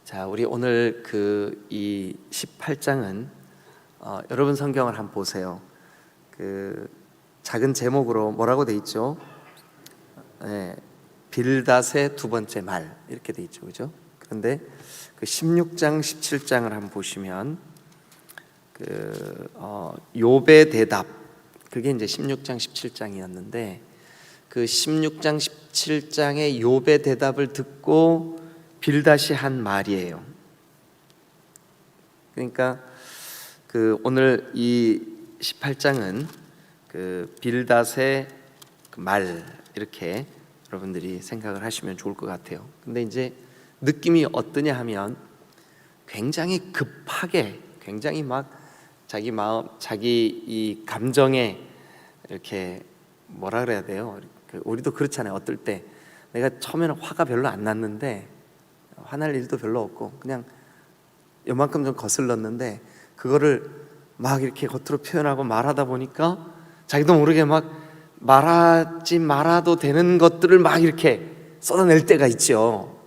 자, 우리 오늘 이 18장은 여러분 성경을 한번 보세요. 작은 제목으로 뭐라고 돼 있죠? 빌닷의 두 번째 말 이렇게 돼 있죠, 그죠? 그런데 16장, 17장을 한번 보시면 욥의 대답, 그게 이제 16장, 17장이었는데 그 16장, 17장의 욥의 대답을 듣고 빌닷이 한 말이에요. 그러니까 오늘 이 18장은 빌닷의 말 이렇게 여러분들이 생각을 하시면 좋을 것 같아요. 근데 이제 느낌이 어떠냐 하면 굉장히 급하게, 굉장히 막 자기 마음, 자기 이 감정에 이렇게 뭐라 그래야 돼요? 우리도 그렇잖아요. 어떨 때 내가 처음에는 화가 별로 안 났는데, 화날 일도 별로 없고 그냥 요만큼 좀 거슬렀는데 그거를 막 이렇게 겉으로 표현하고 말하다 보니까 자기도 모르게 막 말하지 말아도 되는 것들을 막 이렇게 쏟아낼 때가 있죠.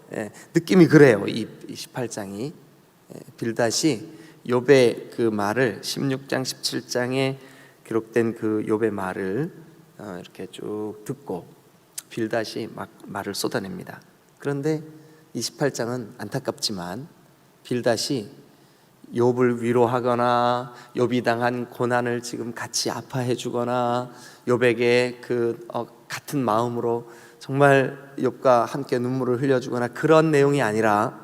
느낌이 그래요. 이 18장이 빌닷이 욥의 그 말을 16장 17장에 기록된 그 욥의 말을 이렇게 쭉 듣고 빌닷이 막 말을 쏟아냅니다. 그런데 28장은 안타깝지만 빌닷이 욥을 위로하거나 욥이 당한 고난을 지금 같이 아파해 주거나 욥에게 같은 마음으로 정말 욥과 함께 눈물을 흘려주거나 그런 내용이 아니라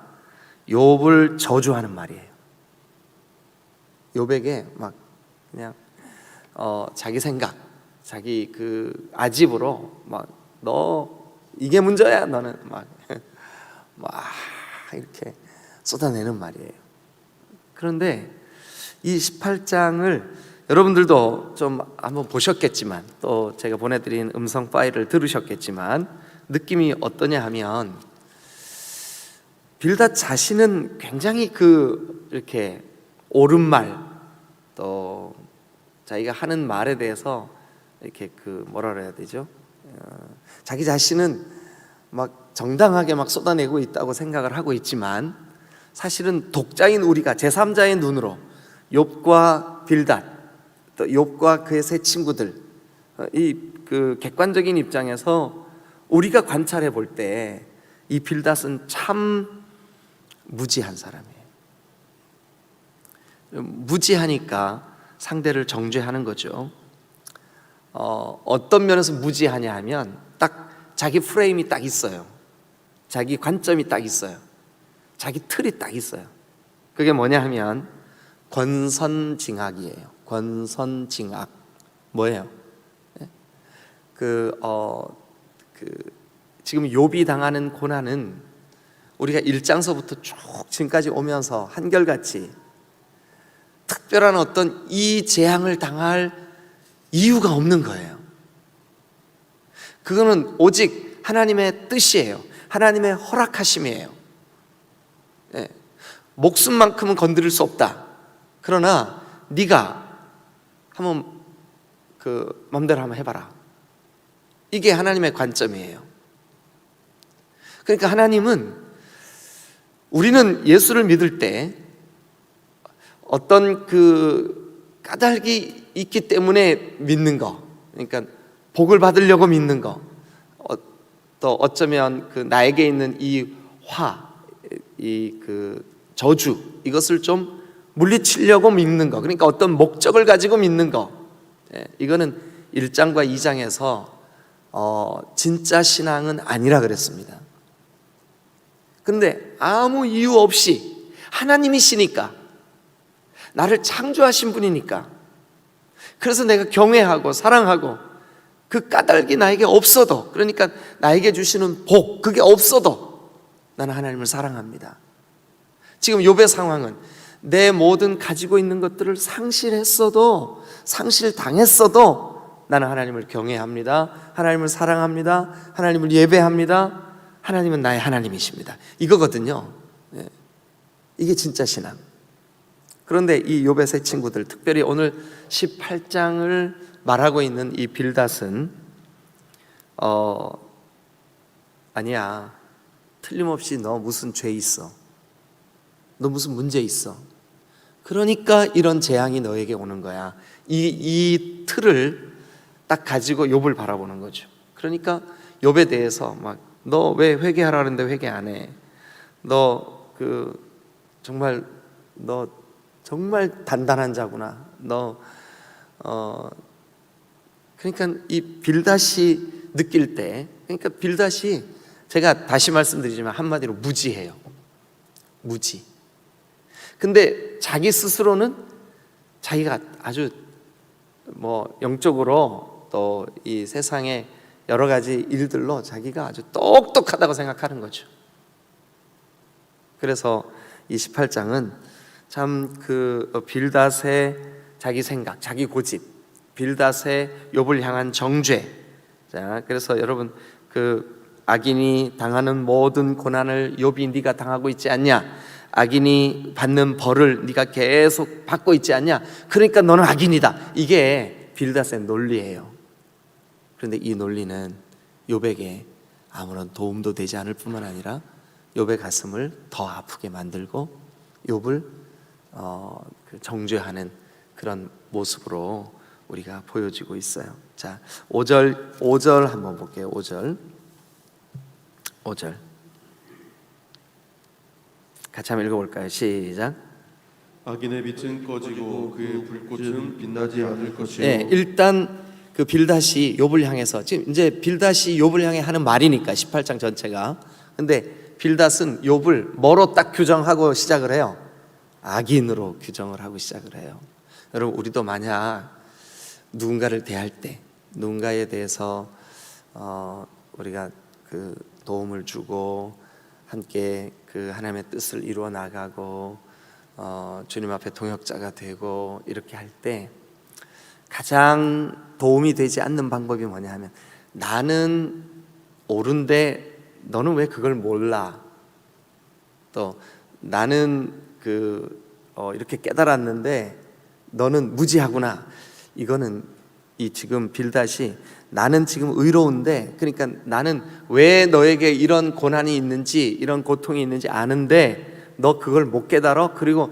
욥을 저주하는 말이에요. 욥에게 막 그냥 자기 생각, 자기 아집으로 막 너 이게 문제야 너는 막 이렇게 쏟아내는 말이에요. 그런데 이 18장을 여러분들도 좀 한번 보셨겠지만 또 제가 보내드린 음성 파일을 들으셨겠지만 느낌이 어떠냐 하면 빌닷 자신은 굉장히 이렇게 옳은 말, 또 자기가 하는 말에 대해서 이렇게 뭐라 그래야 되죠? 자기 자신은 막 정당하게 막 쏟아내고 있다고 생각을 하고 있지만 사실은 독자인 우리가 제3자의 눈으로 욥과 빌닷, 또 욥과 그의 세 친구들, 이 객관적인 입장에서 우리가 관찰해 볼 때 이 빌닷은 참 무지한 사람이에요. 무지하니까 상대를 정죄하는 거죠. 어떤 면에서 무지하냐 하면 딱 자기 프레임이 딱 있어요. 자기 관점이 딱 있어요. 자기 틀이 딱 있어요. 그게 뭐냐 하면 권선징악이에요. 권선징악 뭐예요? 지금 욥이 당하는 고난은 우리가 1장서부터 쭉 지금까지 오면서 한결같이 특별한 어떤 이 재앙을 당할 이유가 없는 거예요. 그거는 오직 하나님의 뜻이에요. 하나님의 허락하심이에요. 목숨만큼은 건드릴 수 없다. 그러나 네가 한번 마음대로 한번 해봐라. 이게 하나님의 관점이에요. 그러니까 하나님은, 우리는 예수를 믿을 때 어떤 까닭이 있기 때문에 믿는 거, 그러니까 복을 받으려고 믿는 거, 또 어쩌면 나에게 있는 이 화, 저주, 이것을 좀 물리치려고 믿는 거, 그러니까 어떤 목적을 가지고 믿는 거, 이거는 1장과 2장에서 진짜 신앙은 아니라 그랬습니다. 그런데 아무 이유 없이 하나님이시니까, 나를 창조하신 분이니까, 그래서 내가 경외하고 사랑하고 그 까닭이 나에게 없어도, 그러니까 나에게 주시는 복, 그게 없어도 나는 하나님을 사랑합니다. 지금 욥의 상황은 내 모든 가지고 있는 것들을 상실했어도, 상실당했어도 나는 하나님을 경외합니다. 하나님을 사랑합니다. 하나님을 예배합니다. 하나님은 나의 하나님이십니다. 이거거든요. 이게 진짜 신앙. 그런데 이 욥의 세 친구들, 특별히 오늘 18장을 말하고 있는 이 빌닷은 아니야, 틀림없이 너 무슨 죄 있어. 너 무슨 문제 있어? 그러니까 이런 재앙이 너에게 오는 거야. 이 틀을 딱 가지고 욥을 바라보는 거죠. 그러니까 욥에 대해서 막 너 왜 회개하라는데 회개 안 해? 너 정말 너 정말 단단한 자구나. 그러니까 이 빌닷이 느낄 때, 그러니까 빌닷이 제가 다시 말씀드리지만 한마디로 무지해요. 무지. 근데 자기 스스로는 자기가 아주 영적으로 또 이 세상의 여러 가지 일들로 자기가 아주 똑똑하다고 생각하는 거죠. 그래서 이 18장은 참 빌닷의 자기 생각, 자기 고집, 빌닷의 욥을 향한 정죄. 자, 그래서 여러분 악인이 당하는 모든 고난을 욥이 네가 당하고 있지 않냐? 악인이 받는 벌을 네가 계속 받고 있지 않냐? 그러니까 너는 악인이다. 이게 빌닷의 논리예요. 그런데 이 논리는 욥에게 아무런 도움도 되지 않을 뿐만 아니라 욥의 가슴을 더 아프게 만들고 욥을 정죄하는 그런 모습으로 우리가 보여지고 있어요. 자, 5절 한번 볼게요. 5절 같이 한번 읽어볼까요? 시작. 악인의 빛은 꺼지고 그의 불꽃은 빛나지 않을 것이요. 네, 일단 빌닷이 욥을 향해서 지금 이제 빌닷이 욥을 향해 하는 말이니까 18장 전체가. 근데 빌닷은 욥을 뭐로 딱 규정하고 시작을 해요? 악인으로 규정을 하고 시작을 해요. 여러분, 우리도 만약 누군가를 대할 때, 누군가에 대해서 우리가 도움을 주고 함께 하나님의 뜻을 이루어 나가고 주님 앞에 동역자가 되고 이렇게 할 때 가장 도움이 되지 않는 방법이 뭐냐 하면, 나는 옳은데 너는 왜 그걸 몰라? 또 나는 이렇게 깨달았는데 너는 무지하구나. 이거는 지금 빌닷이 나는 지금 의로운데, 그러니까 나는 왜 너에게 이런 고난이 있는지 이런 고통이 있는지 아는데 너 그걸 못 깨달아? 그리고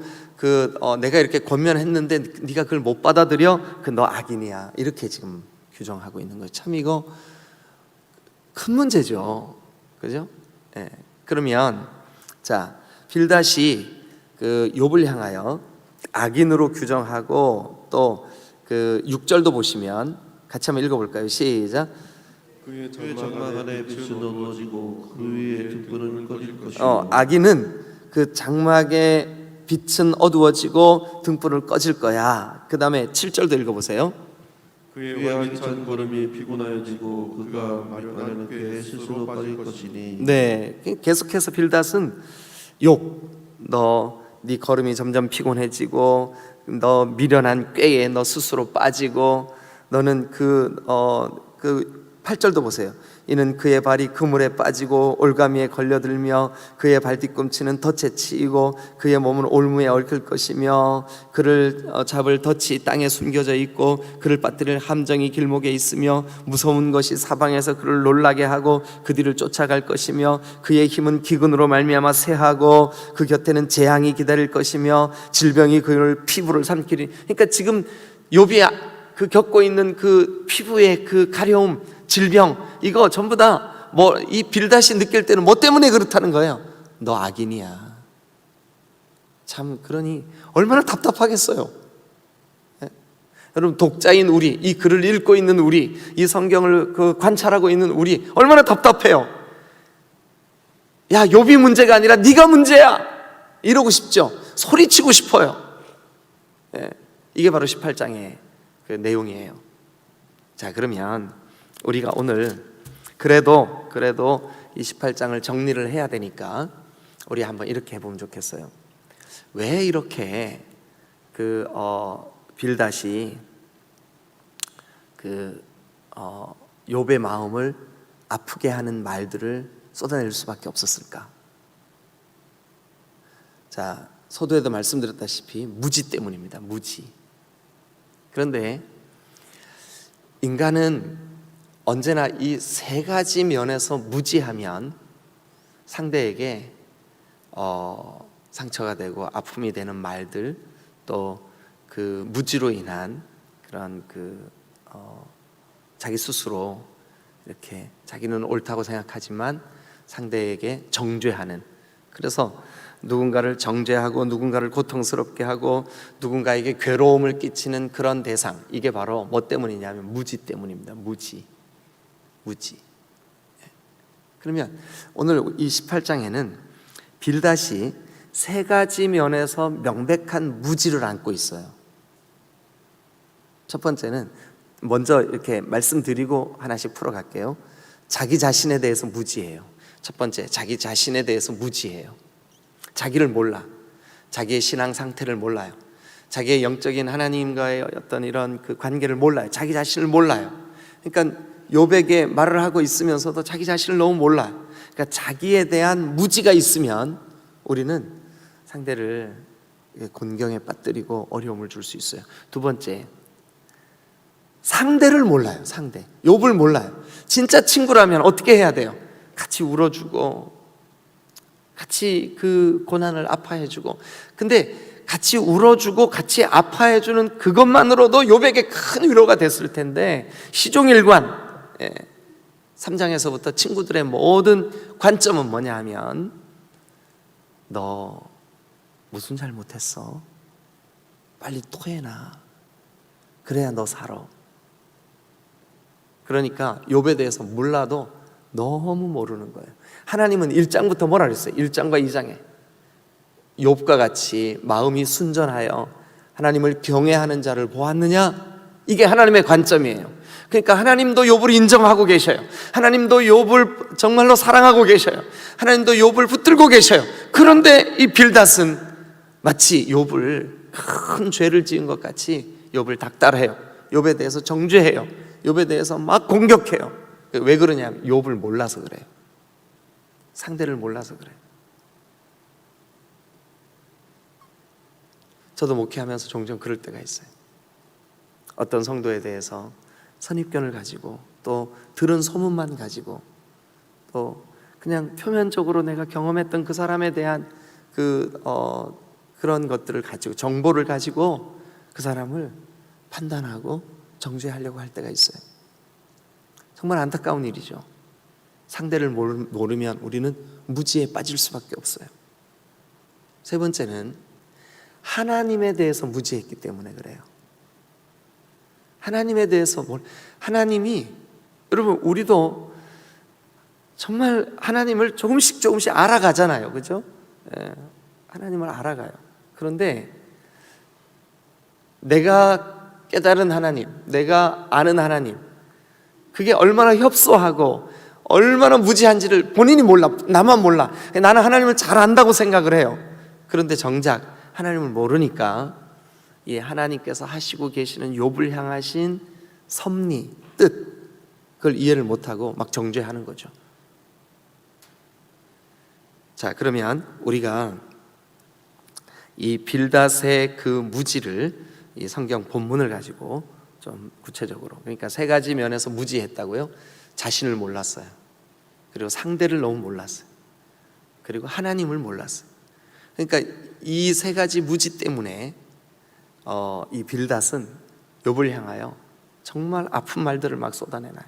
내가 이렇게 권면했는데 네가 그걸 못 받아들여? 너 악인이야. 이렇게 지금 규정하고 있는 거예요. 참 이거 큰 문제죠. 그죠? 예. 그러면 자, 빌닷이 욥을 향하여 악인으로 규정하고 또 6절도 보시면 같이 한번 읽어볼까요? 시작. 그의 장막 안에 빛은 어두워지고 그 위에 등불은 꺼질 것이요. 악인은 장막의 빛은 어두워지고 등불을 꺼질 거야. 그 다음에 7절도 읽어보세요. 그의 활기찬 걸음이 피곤하여지고 그가 마련하는 꾀에 스스로 빠질 것이니. 네, 계속해서 빌닷은 욥, 네 걸음이 점점 피곤해지고 너 미련한 꾀에 너 스스로 빠지고 너는 8절도 보세요. 이는 그의 발이 그물에 빠지고 올가미에 걸려들며 그의 발뒤꿈치는 덫에 치이고 그의 몸은 올무에 얽힐 것이며 그를 잡을 덫이 땅에 숨겨져 있고 그를 빠뜨릴 함정이 길목에 있으며 무서운 것이 사방에서 그를 놀라게 하고 그 뒤를 쫓아갈 것이며 그의 힘은 기근으로 말미암아 쇠하고 그 곁에는 재앙이 기다릴 것이며 질병이 그를 피부를 삼키리. 그러니까 지금 욥이 겪고 있는 피부의 가려움, 질병, 이거 전부 다 이 빌닷이 느낄 때는 뭐 때문에 그렇다는 거예요? 너 악인이야. 참, 그러니 얼마나 답답하겠어요. 네? 여러분, 독자인 우리, 이 글을 읽고 있는 우리, 이 성경을 관찰하고 있는 우리 얼마나 답답해요. 야, 욥이 문제가 아니라 네가 문제야, 이러고 싶죠. 소리치고 싶어요. 네? 이게 바로 18장의 내용이에요. 자, 그러면 우리가 오늘 그래도 이 18장을 정리를 해야 되니까 우리 한번 이렇게 해보면 좋겠어요. 왜 이렇게 빌닷이 욥의 마음을 아프게 하는 말들을 쏟아낼 수밖에 없었을까? 자, 서두에도 말씀드렸다시피 무지 때문입니다. 무지. 그런데 인간은 언제나 이 세 가지 면에서 무지하면 상대에게 상처가 되고 아픔이 되는 말들, 또 그 무지로 인한 그런 자기 스스로 이렇게 자기는 옳다고 생각하지만 상대에게 정죄하는, 그래서 누군가를 정죄하고 누군가를 고통스럽게 하고 누군가에게 괴로움을 끼치는 그런 대상, 이게 바로 뭐 때문이냐면 무지 때문입니다. 무지. 그러면 오늘 이 18장에는 빌닷이 세 가지 면에서 명백한 무지를 안고 있어요. 첫 번째는 먼저 이렇게 말씀드리고 하나씩 풀어갈게요. 자기 자신에 대해서 무지해요. 첫 번째, 자기 자신에 대해서 무지해요. 자기를 몰라. 자기의 신앙 상태를 몰라요. 자기의 영적인 하나님과의 어떤 이런 그 관계를 몰라요. 자기 자신을 몰라요. 그러니까 욥에게 말을 하고 있으면서도 자기 자신을 너무 몰라요. 그러니까 자기에 대한 무지가 있으면 우리는 상대를 곤경에 빠뜨리고 어려움을 줄 수 있어요. 두 번째, 상대를 몰라요. 상대, 욥을 몰라요. 진짜 친구라면 어떻게 해야 돼요? 같이 울어주고 같이 그 고난을 아파해주고. 근데 같이 울어주고 같이 아파해주는 그것만으로도 욥에게 큰 위로가 됐을 텐데, 시종일관 3장에서부터 친구들의 모든 관점은 뭐냐 하면, 너 무슨 잘못했어? 빨리 토해놔. 그래야 너 살아. 그러니까 욥에 대해서 몰라도 너무 모르는 거예요. 하나님은 1장부터 뭐라 그랬어요? 1장과 2장에 욥과 같이 마음이 순전하여 하나님을 경외하는 자를 보았느냐? 이게 하나님의 관점이에요. 그러니까 하나님도 욥을 인정하고 계셔요. 하나님도 욥을 정말로 사랑하고 계셔요. 하나님도 욥을 붙들고 계셔요. 그런데 이 빌닷은 마치 욥을 큰 죄를 지은 것 같이 욥을 닥달해요. 욥에 대해서 정죄해요. 욥에 대해서 막 공격해요. 왜 그러냐면 욥을 몰라서 그래요. 상대를 몰라서 그래요. 저도 목회하면서 종종 그럴 때가 있어요. 어떤 성도에 대해서 선입견을 가지고, 또 들은 소문만 가지고, 또 그냥 표면적으로 내가 경험했던 그 사람에 대한 그런 것들을 가지고, 정보를 가지고 그 사람을 판단하고 정죄하려고 할 때가 있어요. 정말 안타까운 일이죠. 상대를 모르면 우리는 무지에 빠질 수밖에 없어요. 세 번째는 하나님에 대해서 무지했기 때문에 그래요. 하나님에 대해서 하나님이, 여러분 우리도 정말 하나님을 조금씩 알아가잖아요. 그죠? 하나님을 알아가요. 그런데 내가 깨달은 하나님, 내가 아는 하나님, 그게 얼마나 협소하고 얼마나 무지한지를 본인이 몰라. 나만 몰라. 나는 하나님을 잘 안다고 생각을 해요. 그런데 정작 하나님을 모르니까 이 하나님께서 하시고 계시는 욥을 향하신 섭리, 뜻, 그걸 이해를 못하고 막 정죄하는 거죠. 자, 그러면 우리가 이 빌닷의 그 무지를 이 성경 본문을 가지고 좀 구체적으로, 그러니까 세 가지 면에서 무지했다고요. 자신을 몰랐어요. 그리고 상대를 너무 몰랐어요. 그리고 하나님을 몰랐어요. 그러니까 이 세 가지 무지 때문에 이 빌닷은 욥을 향하여 정말 아픈 말들을 막 쏟아내나요.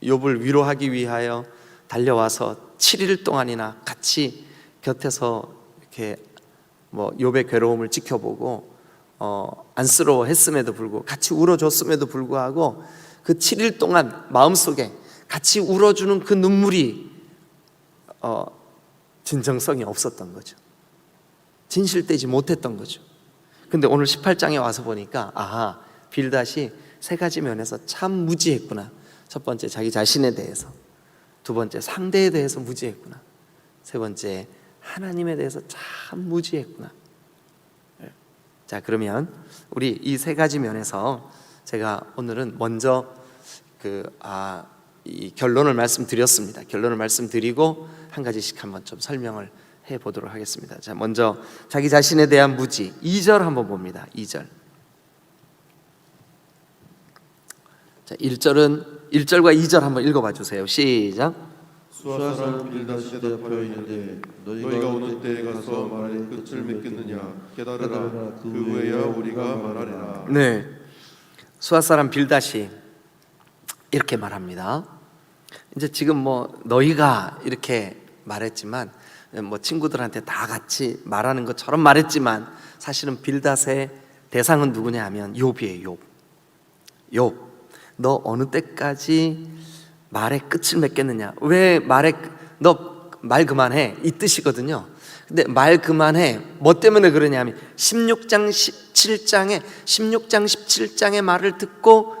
욥을 위로하기 위하여 달려와서 7일 동안이나 같이 곁에서 이렇게 욥의 괴로움을 지켜보고 안쓰러워했음에도 불구하고, 같이 울어줬음에도 불구하고 그 7일 동안 마음속에 같이 울어주는 그 눈물이 진정성이 없었던 거죠. 진실되지 못했던 거죠. 근데 오늘 18장에 와서 보니까 아하, 빌닷이 세 가지 면에서 참 무지했구나. 첫 번째, 자기 자신에 대해서. 두 번째, 상대에 대해서 무지했구나. 세 번째, 하나님에 대해서 참 무지했구나. 자, 그러면 우리 이 세 가지 면에서 제가 오늘은 먼저 이 결론을 말씀드렸습니다. 결론을 말씀드리고 한 가지씩 한번 좀 설명을 해 보도록 하겠습니다. 자, 먼저 자기 자신에 대한 무지, 2절 한번 봅니다. 2절. 자, 1절과 2절 한번 읽어봐 주세요. 시작. 수아 사람 빌닷이 대답하여 이르되 너희가 오는 때에 가서 말의 끝을 맺겠느냐 깨달으라 그 후에야 우리가 말하리라. 네, 수아 사람 빌닷이 이렇게 말합니다. 이제 지금 뭐 너희가 이렇게 말했지만 뭐 친구들한테 다 같이 말하는 것처럼 말했지만 사실은 빌닷의 대상은 누구냐 하면 욥이에요. 욥, 너 어느 때까지 말의 끝을 맺겠느냐? 왜 너 말 그만해 이 뜻이거든요. 근데 말 그만해 뭐 때문에 그러냐면 16장 17장의 말을 듣고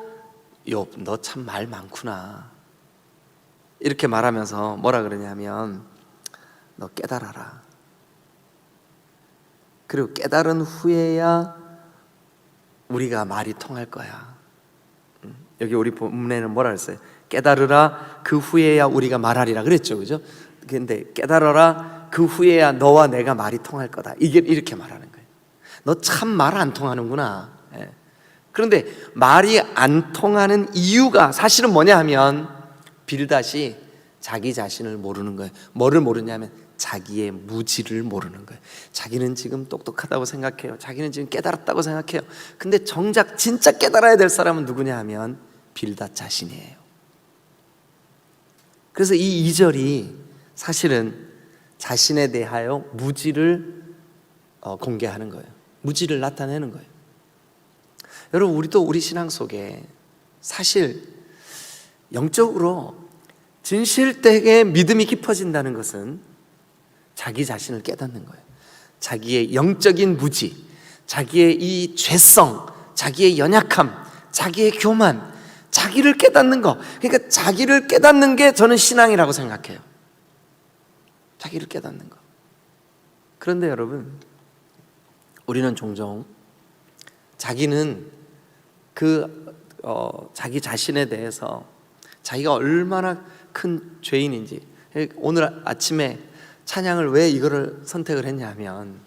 욥 너 참 말 많구나 이렇게 말하면서 뭐라 그러냐면 너 깨달아라. 그리고 깨달은 후에야 우리가 말이 통할 거야. 여기 우리 본문에는 뭐라 그랬어요? 깨달으라 그 후에야 우리가 말하리라 그랬죠, 그죠? 근데 깨달아라 그 후에야 너와 내가 말이 통할 거다. 이게 이렇게 말하는 거예요. 너 참 말 안 통하는구나. 예. 그런데 말이 안 통하는 이유가 사실은 뭐냐 하면 빌닷이 자기 자신을 모르는 거예요. 뭐를 모르냐면 자기의 무지를 모르는 거예요. 자기는 지금 똑똑하다고 생각해요. 자기는 지금 깨달았다고 생각해요. 근데 정작 진짜 깨달아야 될 사람은 누구냐 하면 빌닷 자신이에요. 그래서 이 2절이 사실은 자신에 대하여 무지를 공개하는 거예요. 무지를 나타내는 거예요. 여러분, 우리도 우리 신앙 속에 사실 영적으로 진실되게 믿음이 깊어진다는 것은 자기 자신을 깨닫는 거예요. 자기의 영적인 무지, 자기의 이 죄성, 자기의 연약함, 자기의 교만, 자기를 깨닫는 거. 그러니까 자기를 깨닫는 게 저는 신앙이라고 생각해요. 자기를 깨닫는 거. 그런데 여러분, 우리는 종종 자기는 자기 자신에 대해서 자기가 얼마나 큰 죄인인지. 오늘 아침에 찬양을 왜 이거를 선택을 했냐면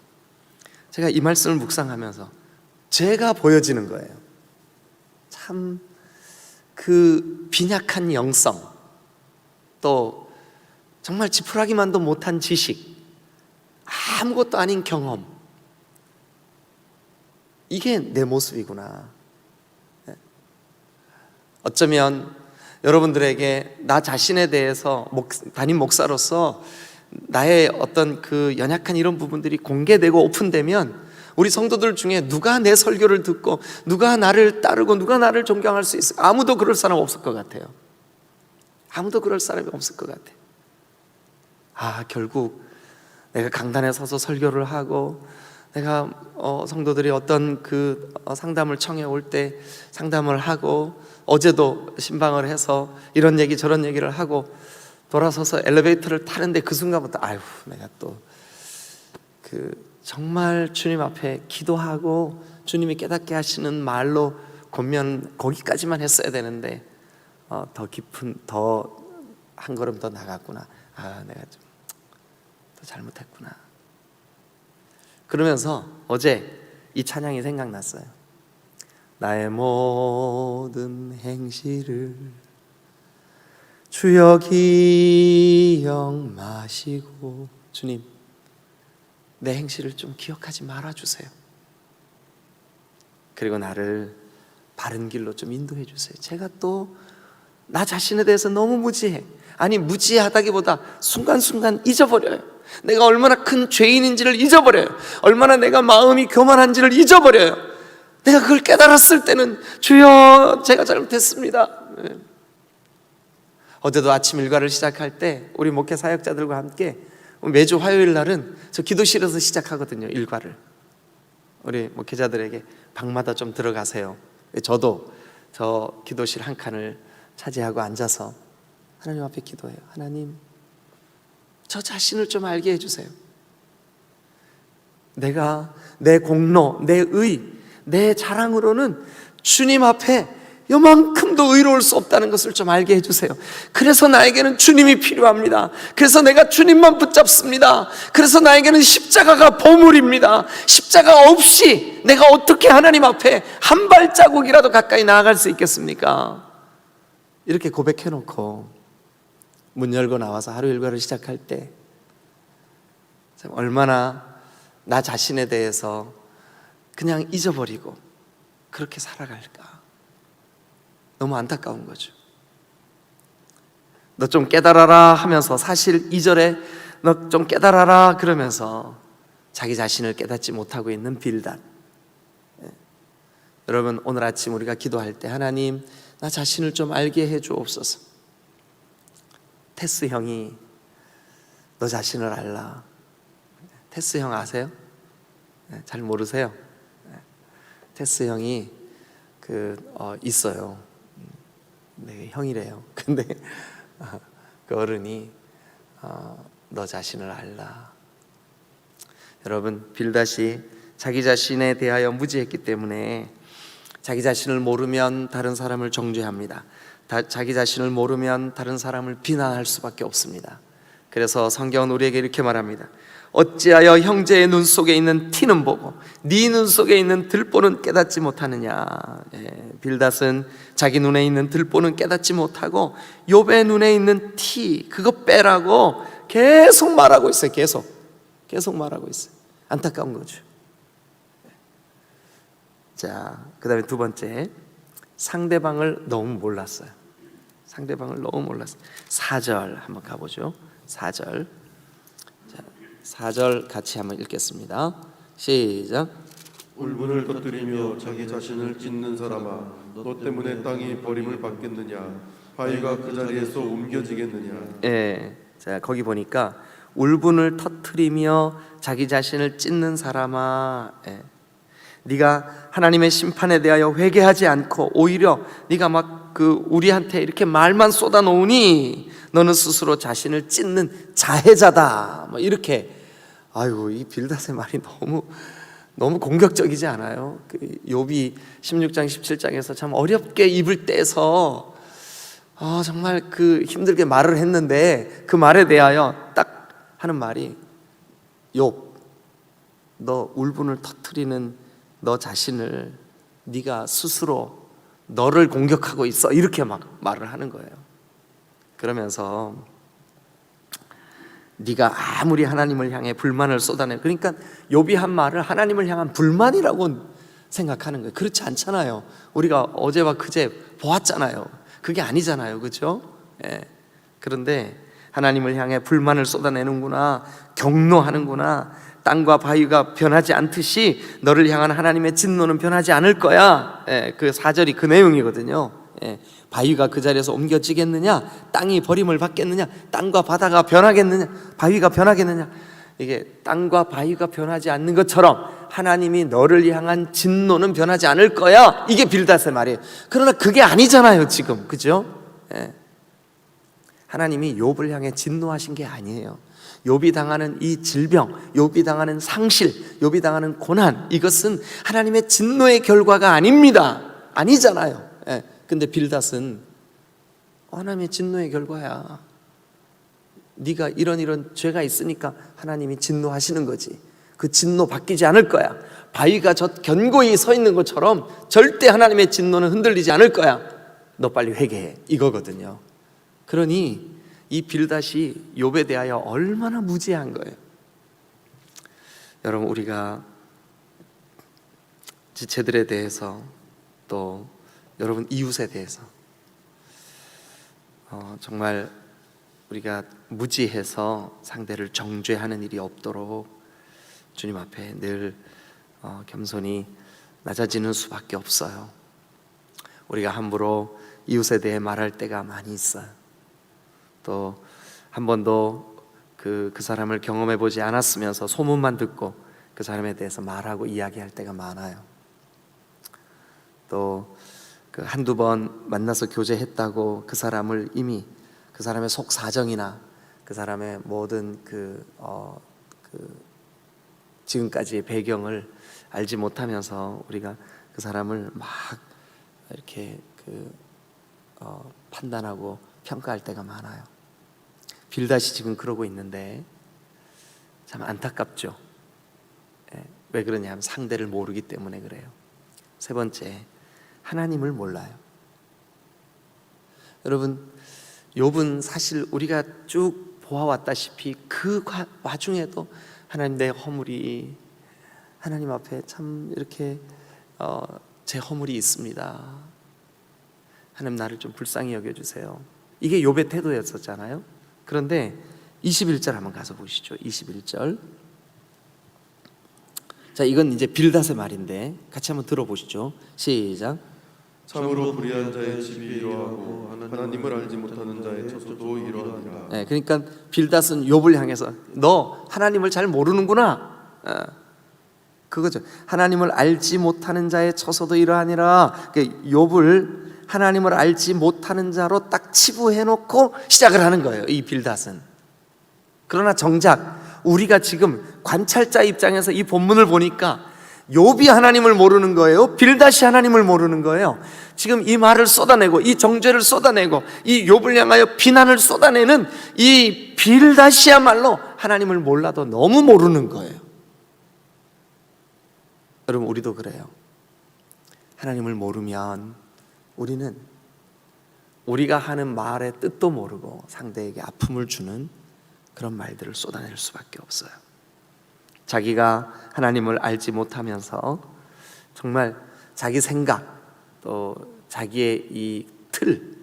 제가 이 말씀을 묵상하면서 죄가 보여지는 거예요. 참 그 빈약한 영성, 또 정말 지푸라기만도 못한 지식, 아무것도 아닌 경험, 이게 내 모습이구나. 어쩌면 여러분들에게 나 자신에 대해서 담임 목사로서 나의 어떤 그 연약한 이런 부분들이 공개되고 오픈되면 우리 성도들 중에 누가 내 설교를 듣고 누가 나를 따르고 누가 나를 존경할 수 있을까? 아무도 그럴 사람 없을 것 같아요. 아무도 그럴 사람이 없을 것 같아요. 결국 내가 강단에 서서 설교를 하고 내가 성도들이 어떤 그 상담을 청해 올 때 상담을 하고 어제도 신방을 해서 이런 얘기 저런 얘기를 하고 돌아서서 엘리베이터를 타는데 그 순간부터 내가 또 정말 주님 앞에 기도하고 주님이 깨닫게 하시는 말로 권면 거기까지만 했어야 되는데 더 깊은 더 한 걸음 더 나갔구나. 내가 좀 더 잘못했구나. 그러면서 어제 이 찬양이 생각났어요. 나의 모든 행실을 주여 기억 마시고, 주님 내 행실을 좀 기억하지 말아주세요. 그리고 나를 바른 길로 좀 인도해 주세요. 제가 또 나 자신에 대해서 너무 무지해. 아니, 무지하다기보다 순간순간 잊어버려요. 내가 얼마나 큰 죄인인지를 잊어버려요. 얼마나 내가 마음이 교만한지를 잊어버려요. 내가 그걸 깨달았을 때는 주여 제가 잘못했습니다. 어제도 아침 일과를 시작할 때 우리 목회 사역자들과 함께 매주 화요일 날은 저 기도실에서 시작하거든요. 일과를. 우리 목회자들에게 방마다 좀 들어가세요. 저도 저 기도실 한 칸을 차지하고 앉아서 하나님 앞에 기도해요. 하나님, 저 자신을 좀 알게 해주세요. 내가 내 공로, 내 의, 내 자랑으로는 주님 앞에 요만큼도 의로울 수 없다는 것을 좀 알게 해주세요. 그래서 나에게는 주님이 필요합니다. 그래서 내가 주님만 붙잡습니다. 그래서 나에게는 십자가가 보물입니다. 십자가 없이 내가 어떻게 하나님 앞에 한 발자국이라도 가까이 나아갈 수 있겠습니까? 이렇게 고백해놓고 문 열고 나와서 하루 일과를 시작할 때 참 얼마나 나 자신에 대해서 그냥 잊어버리고 그렇게 살아갈까. 너무 안타까운 거죠. 너 좀 깨달아라 하면서 사실 2절에 너 좀 깨달아라 그러면서 자기 자신을 깨닫지 못하고 있는 빌닷. 여러분, 오늘 아침 우리가 기도할 때 하나님 나 자신을 좀 알게 해 주옵소서. 테스 형이 너 자신을 알라. 테스 형 아세요? 잘 모르세요? 테스 형이 있어요. 네, 형이래요. 근데 그 어른이 너 자신을 알라. 여러분, 빌닷이 자기 자신에 대하여 무지했기 때문에 자기 자신을 모르면 다른 사람을 정죄합니다. 자기 자신을 모르면 다른 사람을 비난할 수밖에 없습니다. 그래서 성경은 우리에게 이렇게 말합니다. 어찌하여 형제의 눈 속에 있는 티는 보고 네 눈 속에 있는 들보는 깨닫지 못하느냐. 빌닷은 자기 눈에 있는 들보는 깨닫지 못하고 욥의 눈에 있는 티 그거 빼라고 계속 말하고 있어요. 계속 말하고 있어요. 안타까운 거죠. 자, 그 다음에 두 번째, 상대방을 너무 몰랐어요. 4절 한번 가보죠. 4절. 자, 4절 같이 한번 읽겠습니다. 시작. 울분을 터뜨리며 자기 자신을 찢는 사람아, 너 때문에 땅이 버림을 받겠느냐? 바위가 그 자리에서 옮겨지겠느냐? 자, 거기 보니까 울분을 터뜨리며 자기 자신을 찢는 사람아. 네가 하나님의 심판에 대하여 회개하지 않고 오히려 네가 막 우리한테 이렇게 말만 쏟아놓으니 너는 스스로 자신을 찢는 자해자다. 뭐 이렇게. 아이고, 이 빌닷의 말이 너무 공격적이지 않아요? 욥이 16장 17장에서 참 어렵게 입을 떼서 정말 힘들게 말을 했는데 그 말에 대하여 딱 하는 말이, 욥, 너 울분을 터뜨리는 너 자신을 네가 스스로 너를 공격하고 있어. 이렇게 막 말을 하는 거예요. 그러면서 네가 아무리 하나님을 향해 불만을 쏟아내, 그러니까 욥이 한 말을 하나님을 향한 불만이라고 생각하는 거예요. 그렇지 않잖아요. 우리가 어제와 그제 보았잖아요. 그게 아니잖아요. 그렇죠? 그런데 하나님을 향해 불만을 쏟아내는구나, 경노하는구나. 땅과 바위가 변하지 않듯이 너를 향한 하나님의 진노는 변하지 않을 거야. 그 4절이 그 내용이거든요. 바위가 그 자리에서 옮겨지겠느냐? 땅이 버림을 받겠느냐? 땅과 바다가 변하겠느냐? 바위가 변하겠느냐? 이게 땅과 바위가 변하지 않는 것처럼 하나님이 너를 향한 진노는 변하지 않을 거야. 이게 빌닷의 말이에요. 그러나 그게 아니잖아요, 지금. 그죠? 하나님이 욥을 향해 진노하신 게 아니에요. 욥이 당하는 이 질병, 욥이 당하는 상실, 욥이 당하는 고난, 이것은 하나님의 진노의 결과가 아닙니다. 아니잖아요. 근데 빌닷은 하나님의 진노의 결과야. 네가 이런 죄가 있으니까 하나님이 진노하시는 거지. 그 진노 바뀌지 않을 거야. 바위가 저 견고히 서 있는 것처럼 절대 하나님의 진노는 흔들리지 않을 거야. 너 빨리 회개해. 이거거든요. 그러니 이 빌닷이 욥에 대하여 얼마나 무지한 거예요. 여러분, 우리가 지체들에 대해서 또 여러분 이웃에 대해서 정말 우리가 무지해서 상대를 정죄하는 일이 없도록 주님 앞에 늘 겸손히 낮아지는 수밖에 없어요. 우리가 함부로 이웃에 대해 말할 때가 많이 있어요. 또 한 번도 그 사람을 경험해 보지 않았으면서 소문만 듣고 그 사람에 대해서 말하고 이야기할 때가 많아요. 또 한두 번 만나서 교제했다고 그 사람을 이미 그 사람의 속 사정이나 그 사람의 모든 지금까지의 배경을 알지 못하면서 우리가 그 사람을 막 이렇게 판단하고 평가할 때가 많아요. 빌닷이 지금 그러고 있는데 참 안타깝죠. 왜 그러냐면 상대를 모르기 때문에 그래요. 세 번째, 하나님을 몰라요. 여러분, 욥은 사실 우리가 쭉 보아왔다시피 그 와중에도 하나님, 내 허물이 하나님 앞에 참 이렇게 제 허물이 있습니다. 하나님, 나를 좀 불쌍히 여겨주세요. 이게 욥의 태도였었잖아요. 그런데 21절 한번 가서 보시죠. 21절. 자, 이건 이제 빌닷의 말인데 같이 한번 들어보시죠. 시작. 참으로 불의한 자의 집이 이러하고 하나님을 알지 못하는 자의 처소도 이러하니라. 네, 그러니까 빌닷은 욥을 향해서 너 하나님을 잘 모르는구나. 그거죠. 하나님을 알지 못하는 자의 처소도 이러하니라. 욥을 하나님을 알지 못하는 자로 딱 치부해놓고 시작을 하는 거예요, 이 빌닷은. 그러나 정작 우리가 지금 관찰자 입장에서 이 본문을 보니까 욥이 하나님을 모르는 거예요? 빌닷이 하나님을 모르는 거예요? 지금 이 말을 쏟아내고 이 정죄를 쏟아내고 이 욥을 향하여 비난을 쏟아내는 이 빌닷이야말로 하나님을 몰라도 너무 모르는 거예요. 여러분, 우리도 그래요. 하나님을 모르면 우리는 우리가 하는 말의 뜻도 모르고 상대에게 아픔을 주는 그런 말들을 쏟아낼 수밖에 없어요. 자기가 하나님을 알지 못하면서 정말 자기 생각, 또 자기의 이 틀,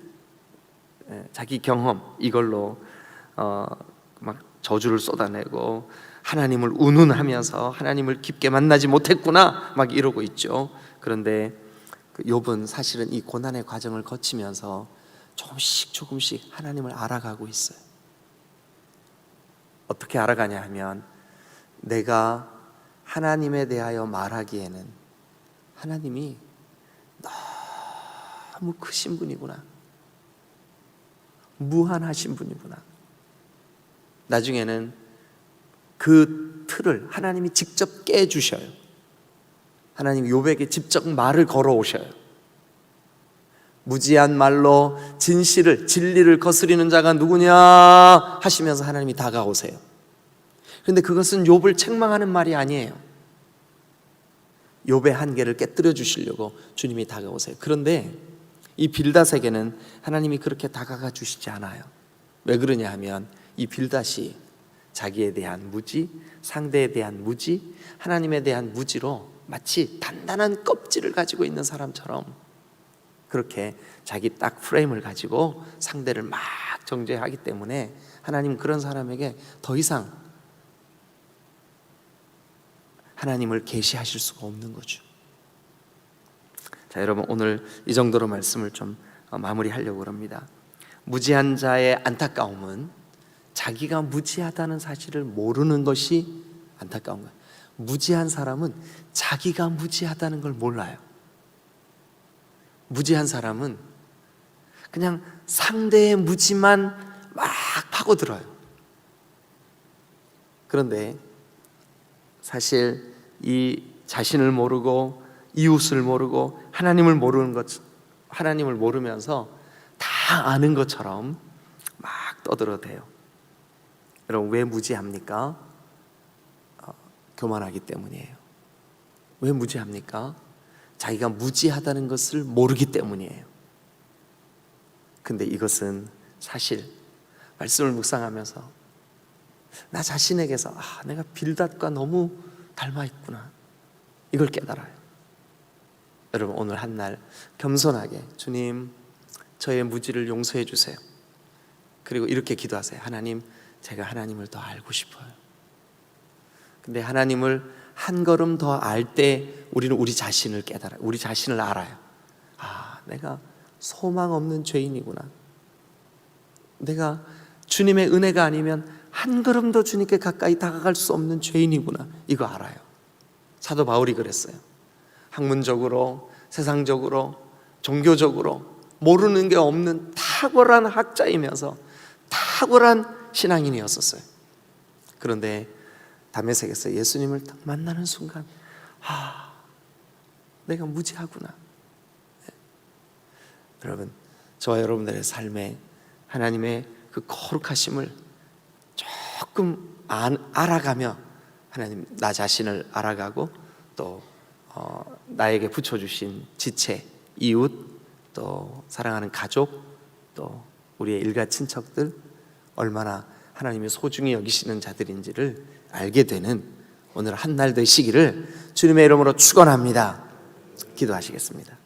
자기 경험, 이걸로 막 저주를 쏟아내고 하나님을 운운하면서 하나님을 깊게 만나지 못했구나 막 이러고 있죠. 그런데 욥은 사실은 이 고난의 과정을 거치면서 조금씩 하나님을 알아가고 있어요. 어떻게 알아가냐 하면, 내가 하나님에 대하여 말하기에는 하나님이 너무 크신 분이구나, 무한하신 분이구나. 나중에는 그 틀을 하나님이 직접 깨주셔요. 하나님이 욥에게 직접 말을 걸어오셔요. 무지한 말로 진리를 거스리는 자가 누구냐 하시면서 하나님이 다가오세요. 그런데 그것은 욥을 책망하는 말이 아니에요. 욥의 한계를 깨뜨려 주시려고 주님이 다가오세요. 그런데 이 빌닷에게는 하나님이 그렇게 다가가 주시지 않아요. 왜 그러냐 하면, 이 빌닷이 자기에 대한 무지, 상대에 대한 무지, 하나님에 대한 무지로 마치 단단한 껍질을 가지고 있는 사람처럼 그렇게 자기 딱 프레임을 가지고 상대를 막 정죄하기 때문에 하나님 그런 사람에게 더 이상 하나님을 계시하실 수가 없는 거죠. 자, 여러분, 오늘 이 정도로 말씀을 좀 마무리하려고 합니다. 무지한 자의 안타까움은 자기가 무지하다는 사실을 모르는 것이 안타까운 거예요. 무지한 사람은 자기가 무지하다는 걸 몰라요. 무지한 사람은 그냥 상대의 무지만 막 파고들어요. 그런데 사실 이 자신을 모르고 이웃을 모르고 하나님을 모르는 것, 하나님을 모르면서 다 아는 것처럼 막 떠들어대요. 여러분, 왜 무지합니까? 교만하기 때문이에요. 왜 무지합니까? 자기가 무지하다는 것을 모르기 때문이에요. 근데 이것은 사실 말씀을 묵상하면서 나 자신에게서 내가 빌닷과 너무 닮아 있구나, 이걸 깨달아요. 여러분, 오늘 한날 겸손하게 주님, 저의 무지를 용서해 주세요. 그리고 이렇게 기도하세요. 하나님, 제가 하나님을 더 알고 싶어요. 근데 하나님을 한 걸음 더 알 때 우리는 우리 자신을 깨달아요. 우리 자신을 알아요. 내가 소망 없는 죄인이구나. 내가 주님의 은혜가 아니면 한 걸음도 주님께 가까이 다가갈 수 없는 죄인이구나. 이거 알아요. 사도 바울이 그랬어요. 학문적으로, 세상적으로, 종교적으로 모르는 게 없는 탁월한 학자이면서 탁월한 신앙인이었었어요. 그런데 다메섹에서 예수님을 딱 만나는 순간 내가 무지하구나. 여러분, 저와 여러분들의 삶에 하나님의 그 거룩하심을 조금 알아가며 하나님, 나 자신을 알아가고 또 나에게 붙여주신 지체, 이웃, 또 사랑하는 가족, 또 우리의 일가 친척들 얼마나 하나님이 소중히 여기시는 자들인지를 알게 되는 오늘 한 날 되시기를 주님의 이름으로 축원합니다. 기도하시겠습니다.